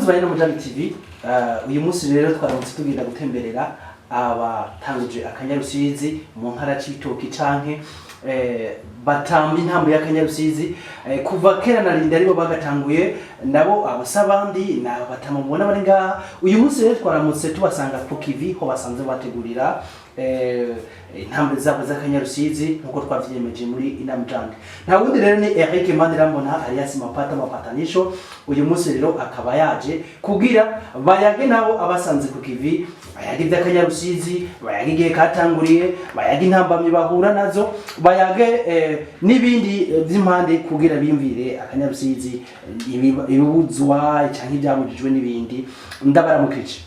bakunzi bari no Mujani TV uyu munsi rero twaramutse tugenda gutemberera abatanguje akanyarusizi mu ntara c'Ibitoki canke batamba intambo y'akanyarusizi kuva kera na rinda aribo bagatanguye nabo abasabandi na batamubona bari ngaha. Uyu munsi rero twaramutse tubasanga ku kivi ho basanze bategurira intambo zabo z'akanyarusizi nkuko twavyemeje muri inamujandi. Nta wundi rero ni Eric Mandirambona alias Mapata Mapatanisho. Uyu munsi rero akaba yaje kugira bayage nabo abasanze ku kivi, bayage ivy'akanyarusizi, bayage igihe katanguriye, bayage intambamye bahura nazo, bayage n'ibindi vy'impande kugira bimvire akanyarusizi ibibuzwa canke ivyabujijwe n'ibindi. Ndabaramukije.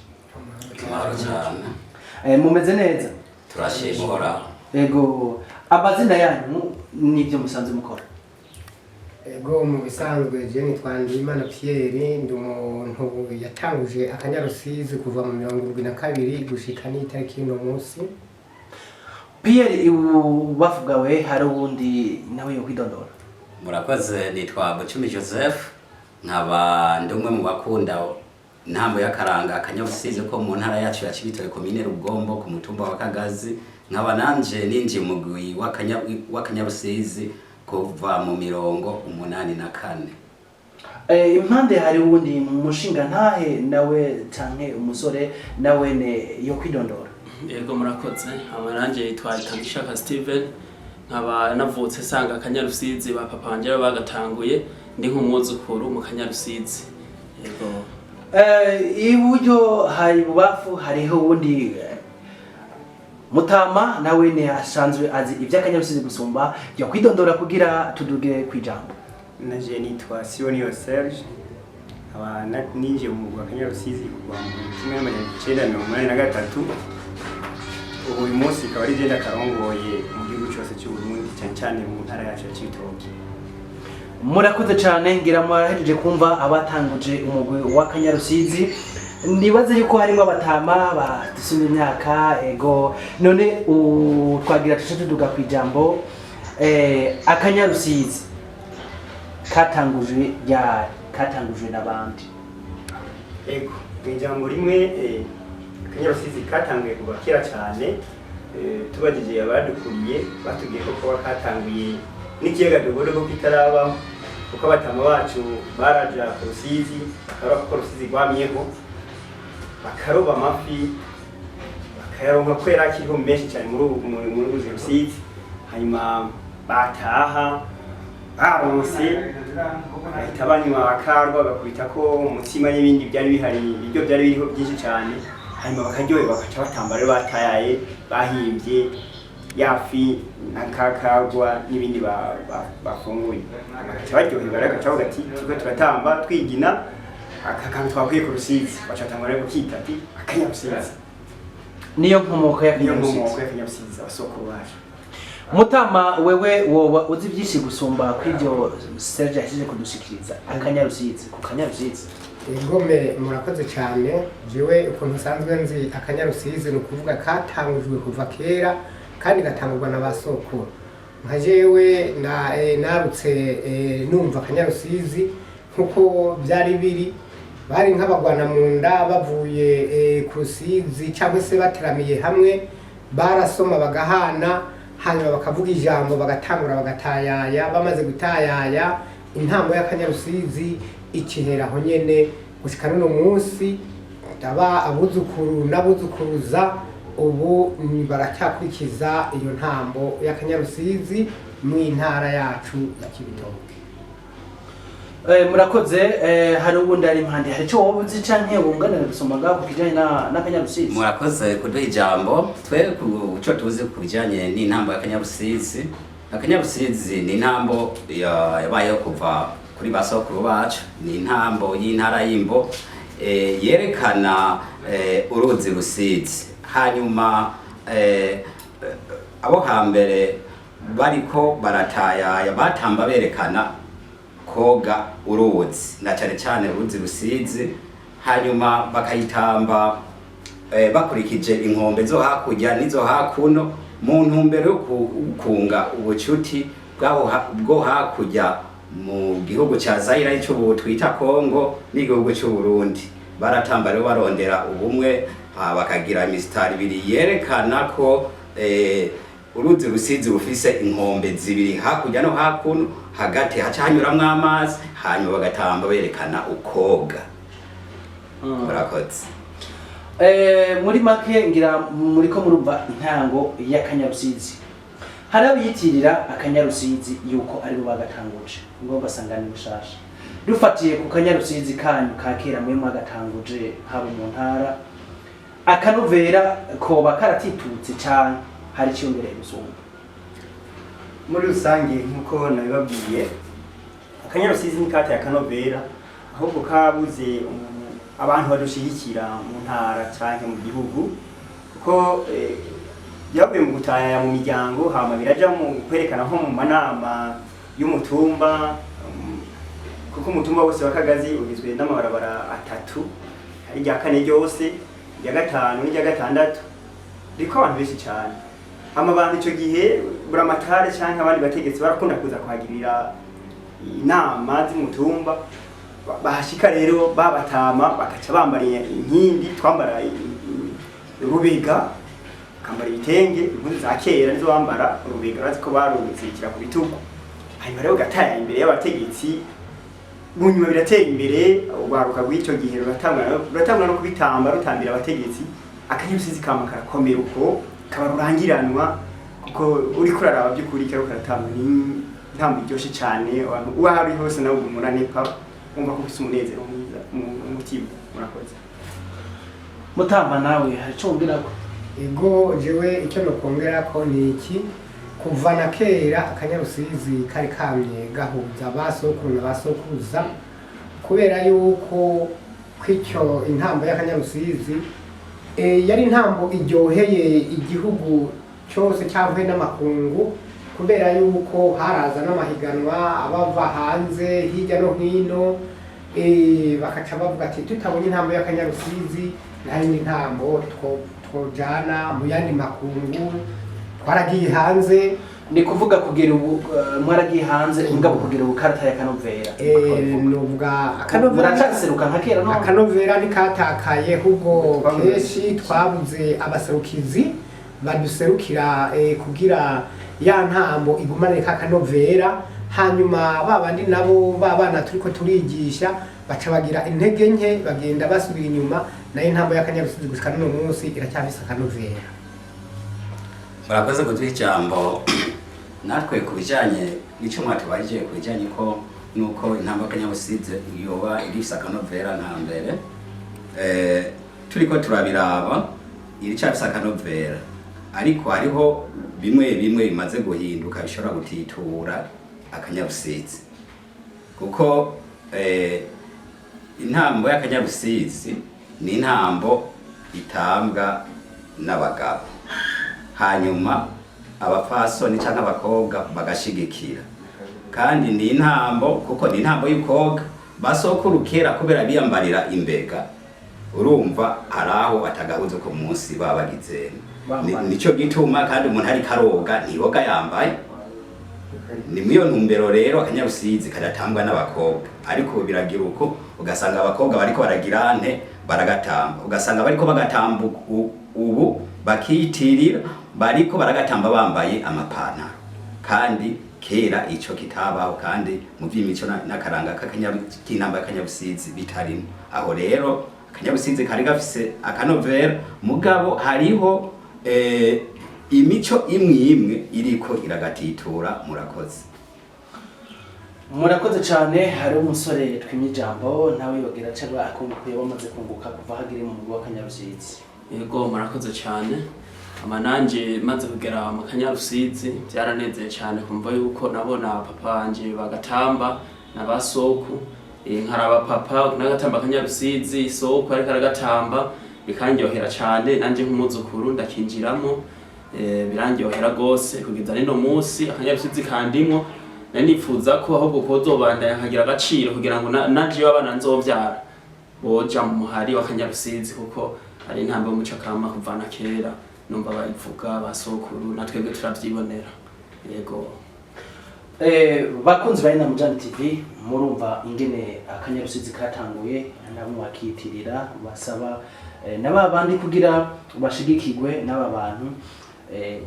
Mumeze neza? Turashimura. Ego, amazina yanyu nivyo musanze mukora? Ego mu bisanzwe je nitwa Ndimana Pierre, ndi umuntu yatanguje akanyarusizi kuva mu 2022 gushika n'itariki y'uno munsi. Pierre bavugawe hari ubundi nawe yo kwidondora? Murakoze, nitwa Bucumi Joseph, nkaba ndumwe mu bakunda intambo y'akaranga akanyarusizi ko mu ntara yacu ya Cibitoke komine Rugombo ku mutumba wa Kagazi. Nkaba nanje ninji mugwi w'akanyarusizi kuva mu 84. Impande hari ubundi mushinga ntahe nawe canke umusore nawe ne yo kwidondora? Yego murakoze, amaranje yitwa Itangishaka Steven, nkaba navutse sanga akanyarusizi ba papa wanje bagatanguye ndi nk'umwuzukuru mu kanyarusizi. Yego. Iburyo hari bubafu hariho ubundi Mutama nawe ne asanzwe azi ivy'akanyarusizi gusumba yo kwidondora kugira tuduge kwijambo. Naje nitwa Sionio Serge, abana ninje mu akanyarusizi kuva mu 1983. Uyu munsi akaba ari genda karongoye mu gihugu cyose cy'u Burundi cyane mu ntara yacu ya Cibitoke. Murakoze cyane, ngira murahejeje kumva abatanguje umugwi w'akanyarusizi. Nibaze yuko harimo abatama badusumye imyaka. Ego none twagira tuduga kwijambo akanyarusizi katangujwe n'abandi. Ego ijambo rimwe akanyarusizi katanguye kuva kera cyane. Tubagije abadukuriye batubwiye ko katanguye n'ikiyaga Dogodo ko kitaraba, kuko abatama bacu baraja ku Rusizi bakaroba ko Rusizi rwamyeho, bakaroba amafi bakayaronka kwera kiriho menshi cyane muri uruzi Rusizi. Hanyuma bataha baronse bahita banywa bakarwa bakubita ko umutsima n'ibindi byari bihari, ibiryo byari biriho byinshi cyane. Hanyuma bakaryoherwa bakaca batamba rero batayaye bahimbye yafi nakakagwa n'ibindi bafunguye. Bakaca baryoherwa rero bakaca bagati tugatamba twigina akakantu twakwiye ku Rusizi, bacatangwa rero kwita ati akanyarusizi. Niyo nkomoko y'akanyarusizi abasokuru bacu. Mutama wewe woba uzi byinshi gusumba kw'ibyo Serge yashije kudushikiriza akanyarusizi ku kanyarusizi. Ingome murakoze cyane. Jewe ukuntu sanzwe nzi akanyarusizi no kuvuga katangujwe kuva kera kandi gatangurwa n'abasokuru. Nka jewe narutse numva akanyarusizi nkuko byari biri, bari nk'abagwana mu nda bavuye ku Rusizi cyangwa se bateramiye hamwe, barasoma bagahana, hanyuma bakavuga ijambo bagatangura bagatayaya. Bamaze gutayaya intambo y'akanyarusizi ikiheraho nyene gushika n'uno munsi. Aba abuzukuru n'abuzukuruza ubu baracyakurikiza iyo ntambo y'akanyarusizi mu ntara yacu ya Cibitoke. Murakoze. Hari ubundi ari impande hari cyo wobuzi canke wunganira gusomaga ku kijanye n'akanyarusizi? Murakoze kuduha ijambo. Twe kuco tuzi ku bijanye n'intambo y'akanyarusizi. Akanyarusizi ni intambo yabayeho kuva kuri basokuru bacu. Ni intambo y'intara y'Imbo yerekana uruzi Rusizi. Hanyuma abo hambere bariko baratayaya batamba berekana koga uruzi na cyane uruzi Rusizi. Hanyuma bakayitamba bakurikije inkombe zo hakurya nizo hakuno mu ntumbero yo kunga ubucuti bwo hakurya mu gihugu ca Zaire ico twita Kongo n'igihugu c'u Burundi baratamba rero barondera ubumwe bakagira imisitari ibiri yerekana ko uruzi Rusizi rufise inkombe zibiri hakurya no hakuno hagati haca hanyuramwo amazi hanyuma bagatamba berekana ukoga. Murakoze. Muri make ngira muriko murumva intango y'akanyarusizi. Hari abiyitirira akanyarusizi yuko ari bo bagatanguje ngo basangane bushasha. Dufatiye ku kanyarusizi kanyu ka kera mwe mwagatanguje haba mu ntara akanovera koba karatitutse cyane hari cyongere gusumba. Muri rusange nkuko nabibabwiye akanyarusizi ni kata ya kanovera ahubwo kabuze abantu badushigikira mu ntara cyane mu gihugu kuko yavuye mu gutaya mu miryango hama biraja mu kwerekana nko mu manama y'umutumba kuko umutumba wose wakagazi ugizwe n'amabarabara atatu hari rya kane ryose rya gatanu n'irya gatandatu riko abantu benshi cyane hama abantu ico gihe buramatare cyangwa abandi bategetsi barakunda kuza kuhagirira inama z'umutumba bahashika rero babatama bakaca bambariye inkindi twambara rubega kambara ibitenge impuzu za kera nizo bambara rubega raziko baruzikira ku bitugu hanyuma rero gataya imbere y'abategetsi bunyuma biratera imbere ubaruka gw'icyo gihe ruratangura no kubitamba rutambira abategetsi akanyarusizi kama karakomera uko kaba rurangiranwa kuko uri kuraraba by'ukuri kero karatamba ni ntambo iryoshe cyane abantu uhari hose nawe umuranepa umva ko ufite umunezero mwiza mu mutima. Murakoze. Mutamba nawe hari cyo umbira ko ego jewe icyo nokongera ko ni iki kuva na kera akanyarusizi kari kamye gahuza basokuru na basokuruza kubera yuko kwicyo intambo y'akanyarusizi yari intambo iryoheye igihugu cyose cyavuye n'amakungu kubera yuko haraza n'amahiganwa abava hanze hirya no hino bakaca bavuga ati tutabonye intambo y'akanyarusizi nari n'intambo twojana mu yandi makungu twaragiye hanze ni kuvuga kugira ubu mwaragiye hanze ingabo kugira ubu karata ya kanovera nuvuga akanovera muracaseruka nka kera no akanovera ni katakaye ahubwo keshi twabuze abaserukizi baduserukira kugira ya ntambo igumane ka kanovera hanyuma babandi nabo babana turiko turigisha baca bagira intege nke bagenda basubira inyuma nayo ntambo y'akanyarusizi gushika no munsi iracyafise akanovera. Murakoze kuduha ijambo natwe ku bijyanye n'icyo mwatubajije ku bijyanye ko nuko intambo y'akanyarusizi yoba irifise akanovera nta mbere turiko turabiraba iricyafise akanovera ariko hariho bimwe bimaze guhinduka bishobora gutitura akanyarusizi kuko intambo y'akanyarusizi ni intambo itambwa n'abagabo hanyuma abapfasoni cyangwa abakobwa bagashigikira kandi ni intambo kuko ni intambo y'ukoga basokuru kera kubera biyambarira imbega urumva haraho atagahuze ku munsi babagize nico gituma kandi umuntu ari karoga ntiboga yambaye ni mwiyo ntumbero rero akanyarusizi kadatambwa n'abakobwa ariko biragira uko ugasanga abakobwa bariko baragirante baragatamba ugasanga bariko bagatamba ubu bakiyitirira bariko baragatamba bambaye amapantaro kandi kera ico kitabaho kandi mu vy'imico n'akaranga k'inamba y'akanyarusizi bitarimo aho rero akanyarusizi kari gafise akanovera mugabo hariho imico imwe iriko iragatitura. Murakoze cyane hari umusore twimye ijambo nawe yogira cyangwa akungukuye bamaze kunguka kuva hagire mu mugwa kanyarusizi. Yego murakoze cyane amananje maze kugera mu kanyarusizi byaranezeye cyane kumva yuko nabona papa wanje bagatamba nabasoku nkaraba papa nagatamba kanyarusizi soko ariko aragatamba bikanyohera cyane nanje nk'umuzukuru ndakinjiramo birangyohera gose kugeza nino munsi akanyarusizi kandimwo nanifuza ko ahubwo kozobanda yakagira agaciro kugira ngo nanje abana nzovyara boja mu muhari w'akanyarusizi kuko ari intambo y'umuco kama kuvana kera numva bayivuga basokuru natwebwe turavyibonera. Yego bakunzi bari na Mujani TV murumva ingene akanyarusizi katanguye nabo bakitirira basaba naba bandi kugira bashigikirwe n'aba bantu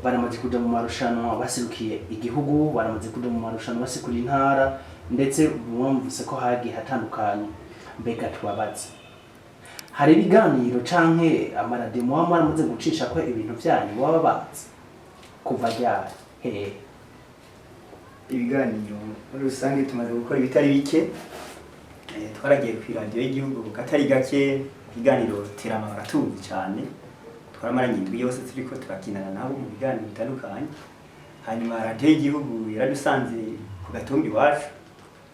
baramaze kuja mu marushanwa basirukiye igihugu baramaze kuja mu marushanwa basikura intara ndetse mwumvise ko hagiye hatandukanye mbega tubabaze hari ibiganiro canke amaradiyo muba maramaze gucisha ko ibintu vyanyu baba bazi kuva ryari ibiganiro muri rusange tumaze gukora ibitari bike twaragiye ku radio y'igihugu katari gake ibiganiro terama baratuzi cyane twaramaranye indwi yose turiko turakinana nabo mu biganiro bitandukanye hanyuma radio y'igihugu yaradusanze ku gatumbi iwacu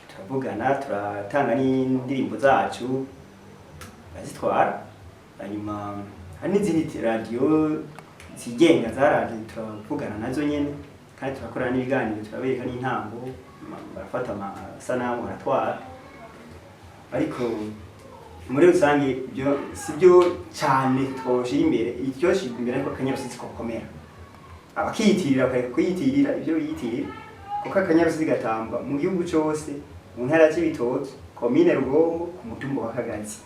turavugana turatanga n'indirimbo zacu bazitwara hanyuma hari n'izindi radio zigenga zaraje turavugana nazo nyene kandi turakorana n'ibiganiro turabereka n'intambo barafata amasanamu baratwara ariko muri rusange byo sibyo cyane twoshira imbere iryoshira imbere ko akanyarusizi kokomera abakiyitirira kuyitirira ibyo yitirira kuko akanyarusizi gatamba mu gihugu cyose mu ntara y'Ibitoki komine Rugombo ku mutumba wa Kagazi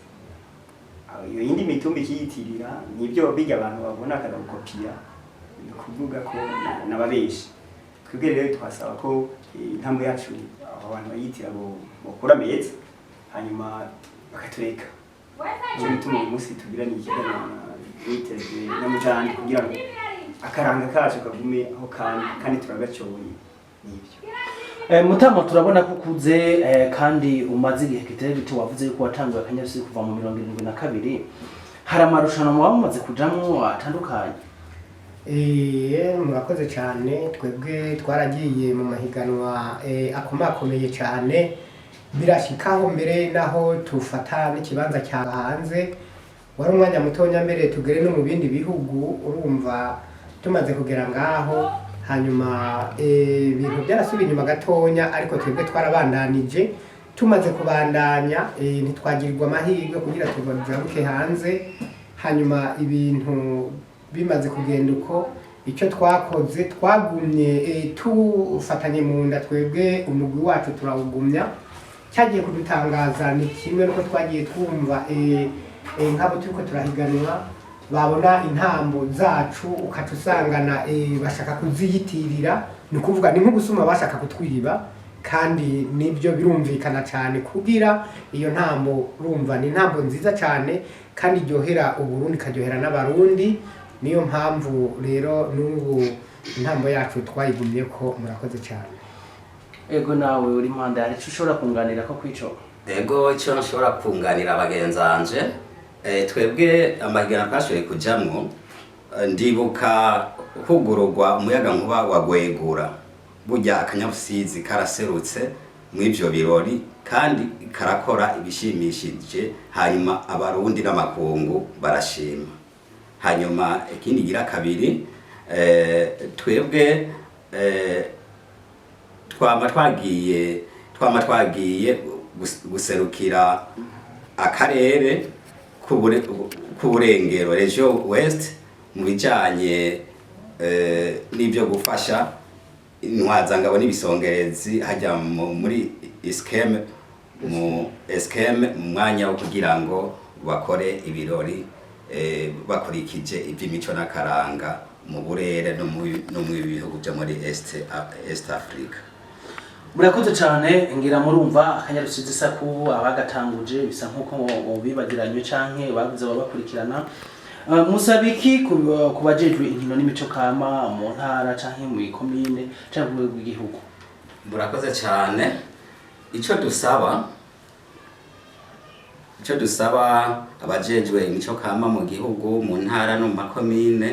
iyo yindi mitumba ikiyitirira nibyo biga abantu babona akadakopira kuvuga ko nababeshi twebwe rero twasaba ko intambo yacu abantu bayitira bokora meza hanyuma bakatureka cyo bituma umunsi tugira n'ikiganiro n'iterambere n'amujyanye kugira ngo akaranga kacu kagume aho kandi turagacoye nibyo Mutama turabona ko ukuze kandi umaze igihe kitari gito wavuze yuko watanguye akanyarusizi kuva mu 72 hari amarushanwa muba mumaze kujamwo atandukanye murakoze cyane twebwe twaragiye mu mahiganwa akomakomeye cyane birashikaho mbere naho tufata n'ikibanza cya hanze wari umwanya mutonya mbere tugere no mu bindi bihugu urumva tumaze kugera ngaho hanyuma ibintu byarasubiye inyuma gatonya ariko twebwe twarabandanije tumaze kubandanya ntitwagirirwa amahirwe kugira tugaruke hanze hanyuma ibintu bimaze kugenda uko icyo twakoze twagumye tufatanye mu nda twebwe umugwi wacu turawugumya cyagiye kudutangaza ni kimwe nuko twagiye twumva nk'abo turiko turahiganwa babona intambo zacu ukaca usangana bashaka kuziyitirira ni ukuvuga ni nk'ubusuma bashaka kutwiba kandi nibyo birumvikana cyane kugira iyo ntambo urumva ni intambo nziza cyane kandi iryohera Uburundi karyohera n'abarundi niyo mpamvu rero n'ubu intambo yacu twayigumye ko murakoze cyane ego nawe uri mpanda hari icyo ushobora kunganira ko kwico ego icyo nshobora kunganira abagenzanje twebwe amahiganwa twashoboye kujamwo ndibuka hugururwa umuyaga nkuba wa Gwegura burya akanyarusizi karaserutse mu ivyo birori kandi karakora ibishimishije hanyuma abarundi n'amakungu barashima hanyuma ikindi gira kabiri twebwe twama twagiye guserukira akarere k'uburengero region west mu bijanye n'ibyo gufasha intwazangabo n'ibisongerezi hajya muri iskeme mu mwanya wo kugira ngo bakore ibirori bakurikije iby'imico n'akaranga mu burere no mu bihugu byo muri East Africa. Murakoze cyane ngira murumva akanyarusizi saku abagatanguje bisa nkuko bibagiranye canke bavuze babakurikirana musabiki kubajejwe inkino n'imico kama mu ntara canke mu komine canke mu gihugu. Murakoze cyane ico dusaba abajejwe imico kama mu gihugu mu ntara no mu makomine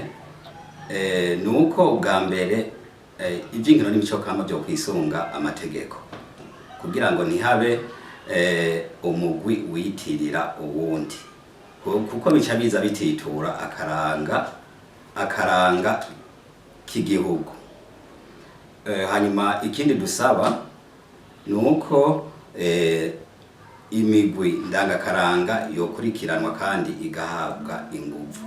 nuko ubwa mbere iby'inkino n'imico kama byo kwisunga amategeko kugira ngo ntihabe umugwi witirira uwundi kuko bica biza bititura akaranga k'igihugu. Hanyuma ikindi dusaba nuko imigwi ndangakaranga yokurikiranwa kandi igahabwa inguvu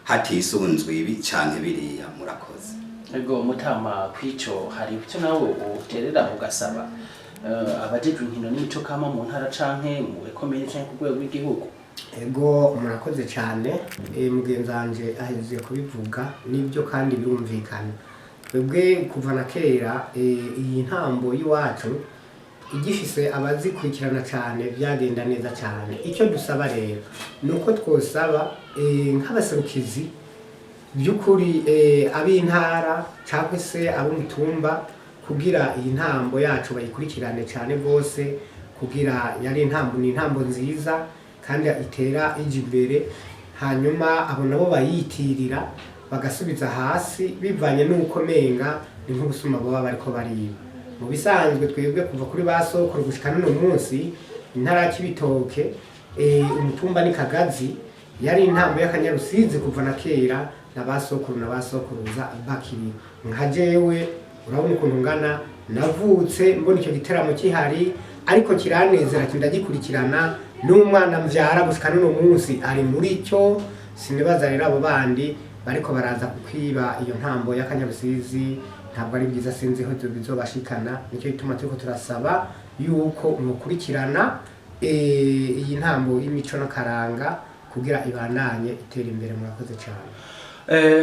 hatisunzwe ibi canke biriya. Murakoze. ego mutama kwico hari icyo nawe uterera ugasaba abajejwe inkino n'imico kama mu ntara canke mu ekomine canke ku rwego rw'igihugu. Ego murakoze cyane mugenzi wanje ahejeje kubivuga nibyo kandi birumvikana. Twebwe kuva na kera iyi ntambo y'iwacu igifise abazikurikirana cyane byagenda neza cyane. Icyo dusaba rero nuko twosaba nk'abaserukizi by'ukuri ab'intara cyangwa se ab'umutumba kugira iyi ntambo yacu bayikurikirane cyane bose, kugira yari intambo nziza kandi itera ije imbere, hanyuma abo nabo bayitirira bagasubiza hasi bivanye n'uko menga ni nk'ubusuma baba bariko bariba. Mu bisanzwe twebwe kuva kuri basokuru gushika n'uno munsi intara y'Ibitoke umutumba ni Kagazi yari intambo y'akanyarusizi kuva na kera na basokuru na basokuruza bakiri. Nka jewe urabona ukuntu ngana navutse mbona icyo giteramo kihari, ariko kiranezera kindagikurikirana n'umwana mvyara gushika n'uno munsi ari muri cyo. Sinibaza rero abo bandi bariko baraza kukwiba iyo ntambo y'akanyarusizi ntabwo ari byiza, sinzi ho bizobashikana. Nicyo bituma turiko turasaba yuko mukurikirana iyi ntambo y'imico n'akaranga kugira ibandanye itera imbere. Murakoze cyane.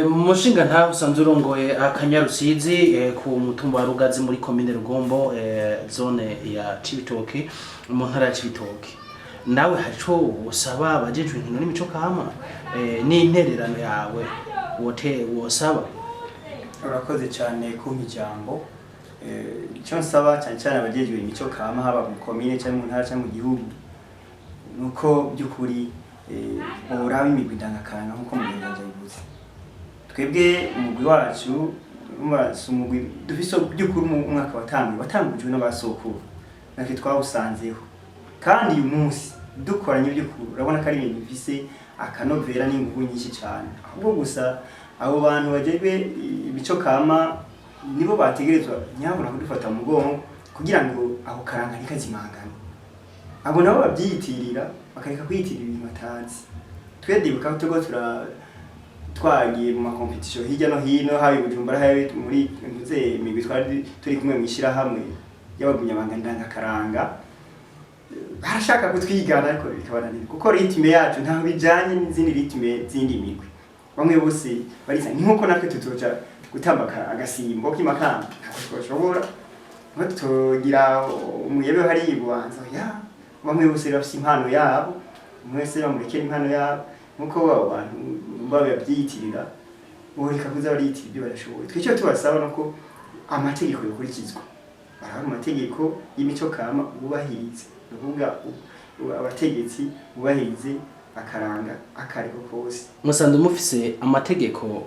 Mushinga nta usanzwe urongoye akanyarusizi ku mutumba wa Rugazi muri komine Rugombo zone ya Cibitoke mu ntara ya Cibitoke, nawe haco usaba abajejwe inkino n'imico kama n'intererano yawe wote wosaba? Urakoze cyane kumpa ijambo. Icyo nsaba cyane cyane abajejwe imico kama haba mu komine cyangwa mu ntara cyangwa mu gihugu nuko by'ukuri uraba imigwi ndangakaranga nk'uko mugenzi wanje yabivuze. Twebwe umugwi wacu umugwi dufise by'ukuri umwaka watangujwe n'abasokuru natwe twawusanzeho, kandi uyu munsi dukoranye by'ukuri urabona ko ari ibintu bifise akanovera n'ingufu nyinshi cyane. Ahubwo gusa abo bantu bajejwe imico kama nibo bategerezwa nyabona kudufata mu mugongo kugira ngo aho karanga ntikazimangane. Abo nabo babyiyitirira bakareka kwiyitirira ibintu batazi. Twedibuka tugo twagiye mu makompetition hirya no hino, habi Bujumbura habi muri ntuze imigwi twari turi kumwe mwishira hamwe y'abagunyamanga ndangakaranga, barashaka kutwigana ariko bikabananira kuko ritme yacu ntaho bijanye n'izindi ritme zindi migwi. Bamwe bose barisa nkuko natwe tutoja gutambaka agasimbo k'imakamba twashobora ngo tugira umuyebe hari ibubanza ya bamwe bose bafite impano yabo, mwese bamurekera impano yabo nkuko abantu babyiyitirira boreka kuza bariyitira ibyo barashoboye. Twicyo tubasaba nuko amategeko yokurikizwa, baraho amategeko y'imico kama ubahirize, uvuga abategetsi ubahirize akaranga akariko kose. Musanze mufise amategeko?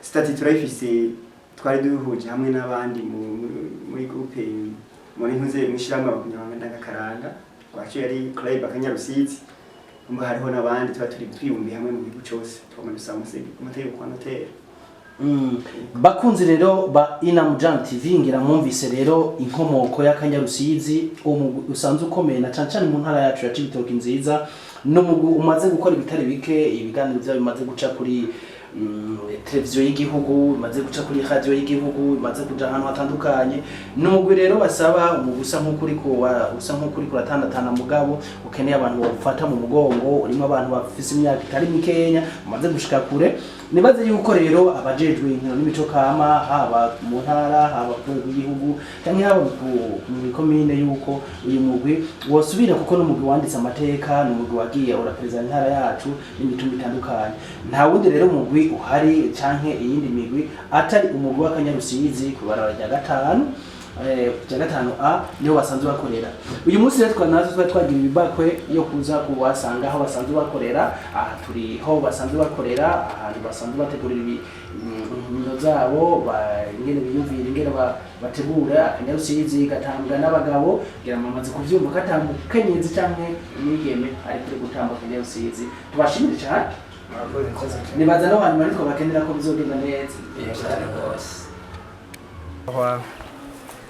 Stati turayifise, twari duhuje hamwe n'abandi muri groupe muri ntuze mwishiramo abakunyamanga ndangakaranga kwacu yari club akanyarusizi, umba hariho n'abandi tuba turi twiyumbiye hamwe mu gihugu cyose tukamanisa amategeko kwa notaire. Bakunzi rero ba Inamujana TV ngira mwumvise rero inkomoko y'akanyarusizi usanzwe ukomeye na cyane cyane mu ntara yacu ya Cibitoke nziza, no umaze gukora ibitari bike, ibiganiro byawe bimaze guca kuri televiziyo y'igihugu, bimaze guca kuri radio y'igihugu, bimaze kuja ahantu hatandukanye. N'umugwi rero basaba usa nk'ukuri kuratandatana mugabo ukeneye abantu bafata mu mugongo, urimo abantu bafise imyaka itari mikenya umaze gushika kure. Nibaze yuko rero abajejwe inkino n'imico kama haba mu ntara haba ku gihugu cyangwa haba mu komine yuko uyu mugwi wosubira, kuko n'umugwi wanditse amateka, n'umugwi wagiye urapereza intara yacu n'imitumba itandukanye. Nta wundi rero umugwi uhari canke iyindi migwi atari umugwi w'akanyarusizi ku barara rya gatanu A niho basanzwe bakorera. Uyu munsi rero twanazo twagira ibibakwe yo kuza kubasanga aho basanzwe bakorera. Aha turi ho basanzwe bakorera, ahantu basanzwe bategurira ibintu zabo, ingene biyumvira ingene bategura akanyarusizi gatambwa n'abagabo. Ngira mamaze kuvyumva katambuka kenyezi canke imigeme ari kuri gutamba akanyarusizi. Tubashimire cyane. Nibaza no hanyuma ariko bakenera ko bizogenda neza.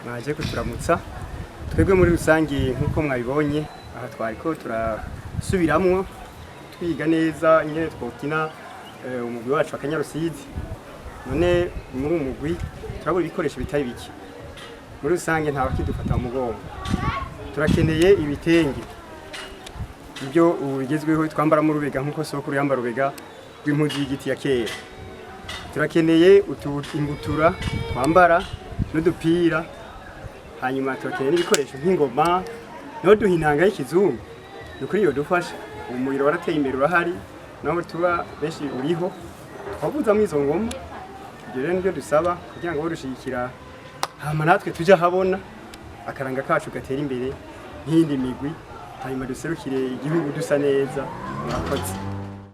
Mwaje kuturamutsa. Twebwe muri rusange nkuko mwabibonye aha twariko turasubiramwo twiga neza ingene twokina umugwi wacu akanyarusizi. none muri umugwi turabura ibikoresho bitari bike muri rusange nta bakidufata mu mugongo turakeneye ibitenge ibyo bigezweho twambara mu rubega nk'uko sokuru yambara rubega rw'impuzu y'igiti ya kera turakeneye imbutura twambara n'udupira hanyuma turakeneye n'ibikoresho nk'ingoma no duha intanga y'ikizungu dukuri iyo dufasha umuriro warateye imbere urahari naho tuba benshi uriho twavuzamo izo ngoma ibyo rero nibyo dusaba kugira ngo barushigikira hama natwe tujya habona akaranga kacu gatera imbere nk'indi migwi hanyuma duserukire igihugu dusa neza murakoze